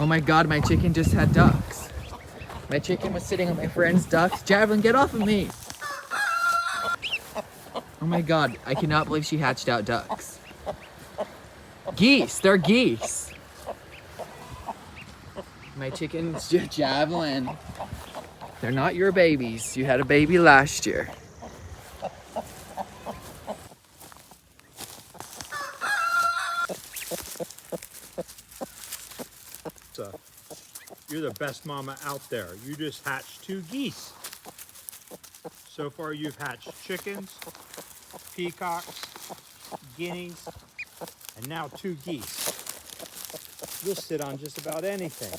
Oh my God, my chicken just had ducks. My chicken was sitting on my friend's ducks. Javelin, get off of me. Oh my God, I cannot believe she hatched out ducks. Geese, they're geese. My chicken's Javelin. They're not your babies. You had a baby last year. So, you're the best mama out there. You just hatched 2 geese. So far you've hatched chickens, peacocks, guineas, and now 2 geese. You'll sit on just about anything.